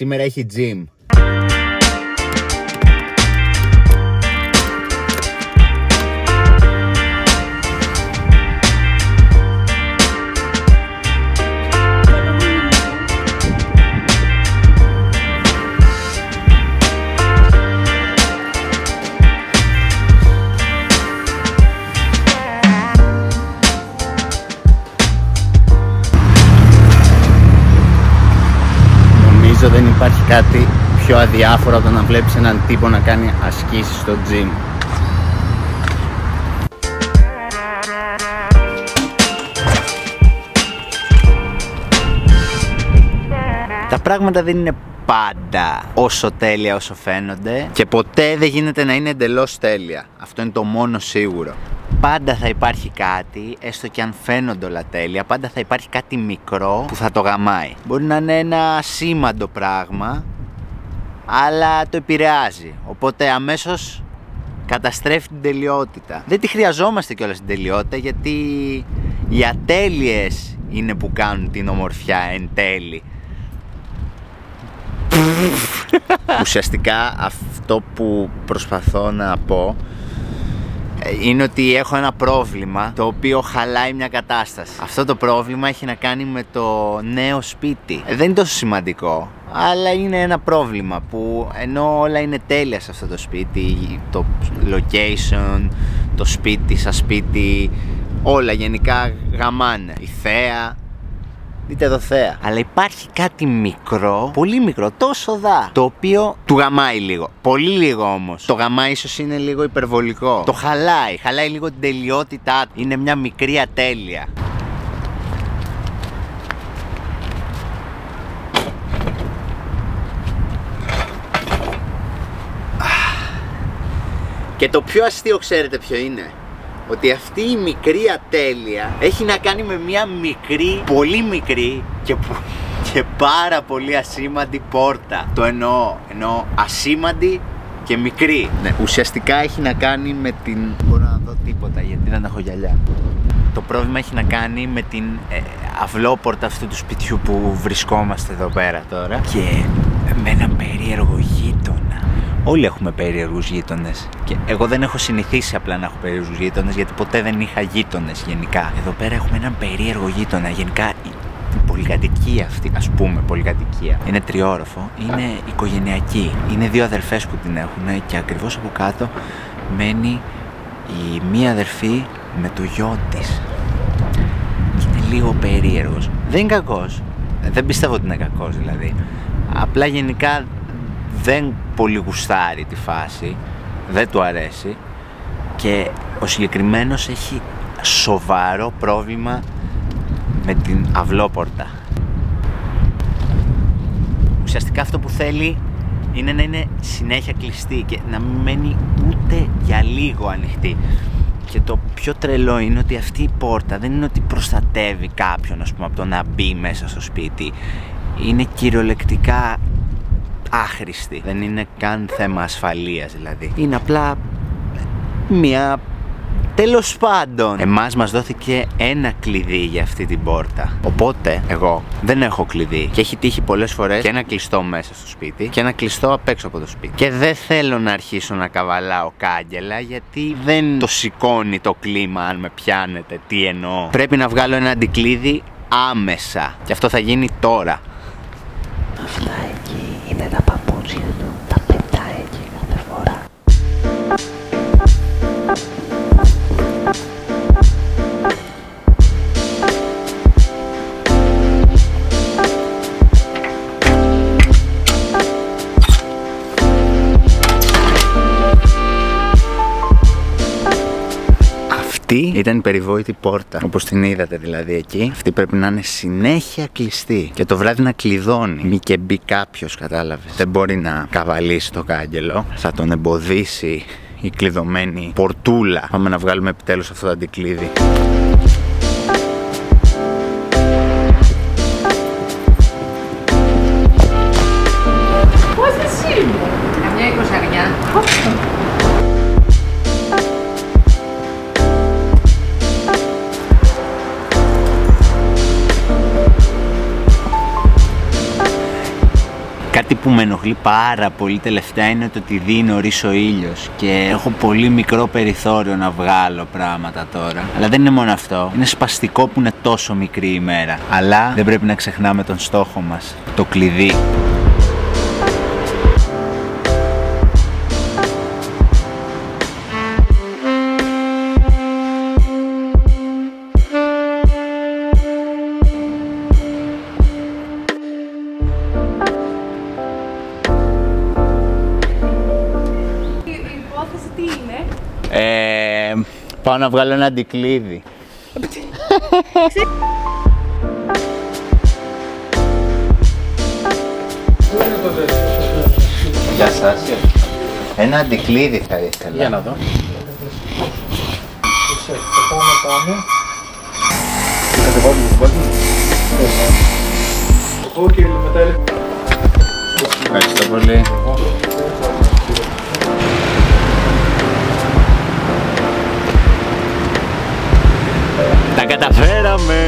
Σήμερα έχει gym. Δεν υπάρχει κάτι πιο αδιάφορο από το να βλέπεις έναν τύπο να κάνει ασκήσεις στο gym. Τα πράγματα δεν είναι πάντα όσο τέλεια όσο φαίνονται και ποτέ δεν γίνεται να είναι εντελώς τέλεια. Αυτό είναι το μόνο σίγουρο. Πάντα θα υπάρχει κάτι, έστω και αν φαίνονται όλα τέλεια, πάντα θα υπάρχει κάτι μικρό που θα το γαμάει. Μπορεί να είναι ένα σήμαντο πράγμα, αλλά το επηρεάζει. Οπότε αμέσως καταστρέφει την τελειότητα. Δεν τη χρειαζόμαστε κιόλας την τελειότητα, γιατί οι ατέλειες είναι που κάνουν την ομορφιά εν τέλει. Ουσιαστικά αυτό που προσπαθώ να πω είναι ότι έχω ένα πρόβλημα το οποίο χαλάει μια κατάσταση. Αυτό το πρόβλημα έχει να κάνει με το νέο σπίτι. Δεν είναι τόσο σημαντικό, αλλά είναι ένα πρόβλημα που ενώ όλα είναι τέλεια σε αυτό το σπίτι, το location, το σπίτι σαν σπίτι, όλα γενικά γαμάνε. Η θέα, δείτε εδώ θέα. Αλλά υπάρχει κάτι μικρό, πολύ μικρό, τόσο δα, το οποίο του γαμάει λίγο. Πολύ λίγο όμως. Το γαμάει ίσως είναι λίγο υπερβολικό. Το χαλάει λίγο την τελειότητά του. Είναι μια μικρή ατέλεια. Και το πιο αστείο ξέρετε ποιο είναι? Ότι αυτή η μικρή ατέλεια έχει να κάνει με μια μικρή, πολύ μικρή και πάρα πολύ ασήμαντη πόρτα. Το εννοώ ασήμαντη και μικρή. Ναι, ουσιαστικά έχει να κάνει με την... Μπορώ να δω τίποτα γιατί δεν έχω γυαλιά. Το πρόβλημα έχει να κάνει με την αυλόπορτα αυτού του σπιτιού που βρισκόμαστε εδώ πέρα τώρα και με έναν περίεργο γείτονα. Όλοι έχουμε περίεργους γείτονες και εγώ δεν έχω συνηθίσει απλά να έχω περίεργους γείτονες, γιατί ποτέ δεν είχα γείτονες γενικά. Εδώ πέρα έχουμε έναν περίεργο γείτονα. Γενικά η πολυκατοικία αυτή, ας πούμε πολυκατοικία, είναι τριόροφο, είναι οικογενειακή. Είναι δύο αδερφές που την έχουν και ακριβώς από κάτω μένει η μία αδερφή με το γιο της. Και είναι λίγο περίεργος. Δεν είναι κακός, δεν πιστεύω ότι είναι κακός δηλαδή. Απλά γενικά δεν πολύ γουστάρει τη φάση, δεν του αρέσει και ο συγκεκριμένος έχει σοβαρό πρόβλημα με την αυλόπορτα. Ουσιαστικά αυτό που θέλει είναι να είναι συνέχεια κλειστή και να μην μένει ούτε για λίγο ανοιχτή. Και το πιο τρελό είναι ότι αυτή η πόρτα δεν είναι ότι προστατεύει κάποιον, ας πούμε, από το να μπει μέσα στο σπίτι. Είναι κυριολεκτικά άχρηστη. Δεν είναι καν θέμα ασφαλείας δηλαδή. Είναι απλά μια... Τέλος πάντων, εμάς μας δόθηκε ένα κλειδί για αυτή την πόρτα. Οπότε, εγώ δεν έχω κλειδί και έχει τύχει πολλές φορές και ένα κλειστό μέσα στο σπίτι και ένα κλειστό απ' έξω από το σπίτι. Και δεν θέλω να αρχίσω να καβαλάω κάγκελα, γιατί δεν το σηκώνει το κλίμα, αν με πιάνετε τι εννοώ. Πρέπει να βγάλω ένα αντικλείδι άμεσα και αυτό θα γίνει τώρα. Αυτά εκεί είναι τα παπούτσια του, τα πετάει εκεί κάθε φορά. Αυτή ήταν η περιβόητη πόρτα, όπως την είδατε δηλαδή εκεί. Αυτή πρέπει να είναι συνέχεια κλειστή και το βράδυ να κλειδώνει. Μη και μπει κάποιος, κατάλαβες. Δεν μπορεί να καβαλήσει το κάγκελο, θα τον εμποδίσει η κλειδωμένη πορτούλα. Πάμε να βγάλουμε επιτέλους αυτό το αντικλείδι. Πόσες είναι? Καμιά 20. Κάτι ενοχλεί πάρα πολύ τελευταία είναι το ότι δίνει νωρίς ο ήλιος και έχω πολύ μικρό περιθώριο να βγάλω πράγματα τώρα. Αλλά δεν είναι μόνο αυτό, είναι σπαστικό που είναι τόσο μικρή η μέρα. Αλλά δεν πρέπει να ξεχνάμε τον στόχο μας, το κλειδί. Πάω να βγάλω ένα αντικλείδι. Γεια σας. Ένα αντικλείδι θα ήθελα. Για να δω. Ευχαριστώ πολύ. Τα καταφέραμε!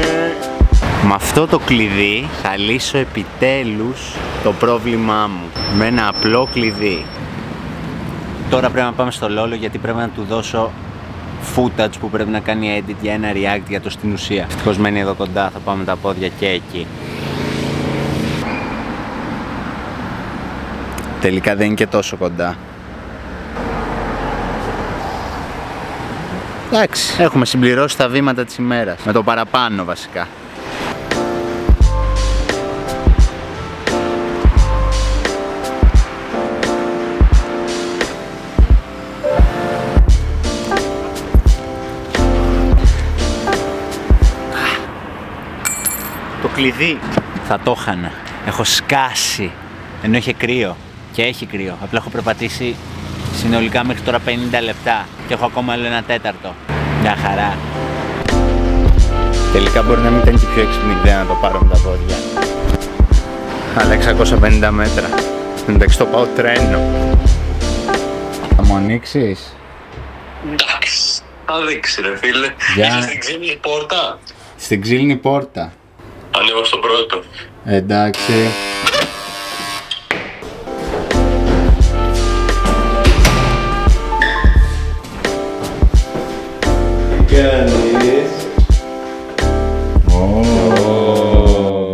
Με αυτό το κλειδί θα λύσω επιτέλους το πρόβλημά μου. Με ένα απλό κλειδί. Τώρα πρέπει να πάμε στο Λόλο γιατί πρέπει να του δώσω footage που πρέπει να κάνει edit για ένα react για το στην ουσία. Ευτυχώς μένει εδώ κοντά, θα πάμε τα πόδια και εκεί. Τελικά δεν είναι και τόσο κοντά. Εντάξει, έχουμε συμπληρώσει τα βήματα της ημέρας. Με το παραπάνω βασικά. Το κλειδί θα το χάνα. Έχω σκάσει. Ενώ είχε κρύο. Και έχει κρύο. Απλά έχω περπατήσει συνολικά μέχρι τώρα 50 λεπτά και έχω ακόμα άλλο ένα τέταρτο. Μια χαρά. Τελικά μπορεί να μην ήταν και πιο έξυπνη ιδέα να το πάρω με τα πόδια. Αλλά 650 μέτρα. Εντάξει, το πάω τρένο. Θα μου ανοίξεις? Εντάξει, θα δείξει ρε φίλε. Είσαι στην ξύλινη πόρτα. Στην ξύλινη πόρτα. Ανέβω στο πρώτο. Εντάξει.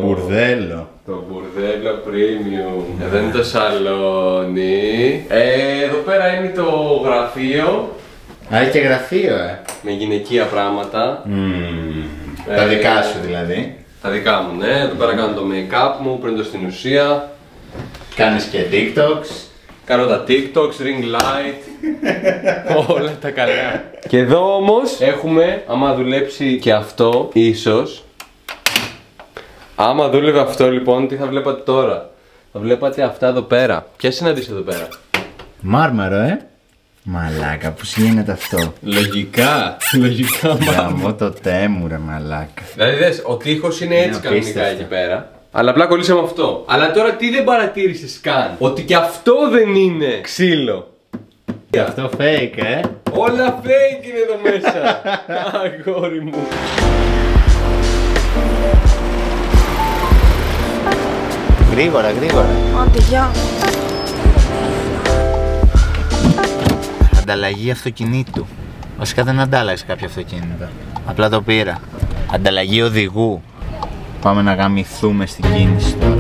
Μπουρδέλο. Το μπουρδέλο premium. Εδώ είναι το σαλόνι. Εδώ πέρα είναι το γραφείο. Α, έχει και γραφείο, Με γυναικεία πράγματα. Τα δικά σου δηλαδή. Τα δικά μου, ναι. Εδώ πέρα κάνω το make-up μου πριν το στην ουσία. Κάνεις και TikToks. Κάνω τα TikToks, ring light. Όλα τα καλά. Και εδώ όμως έχουμε, άμα δουλέψει και αυτό, ίσως. Άμα δούλευε αυτό λοιπόν, τι θα βλέπατε τώρα? Θα βλέπατε αυτά εδώ πέρα. Ποια συναντήσεις εδώ πέρα? Μάρμαρο, Μαλάκα, πώς γίνεται αυτό? Λογικά μάρμαρο. Γαμώ το τέμου ρε μαλάκα. Δηλαδή δες, ο τοίχος είναι έτσι κανονικά εκεί πέρα. Αλλά απλά κολλήσαμε αυτό. Αλλά τώρα τι δεν παρατήρησες καν? Ότι και αυτό δεν είναι ξύλο. Και αυτό fake, Όλα fake είναι εδώ μέσα. Αγόρι μου. Γρήγορα. Άντε, γεια. Ανταλλαγή αυτοκινήτου. Βασικά δεν αντάλλαξε κάποιο αυτοκίνητο. Απλά το πήρα. Ανταλλαγή οδηγού. Πάμε να γαμηθούμε στην κίνηση τώρα.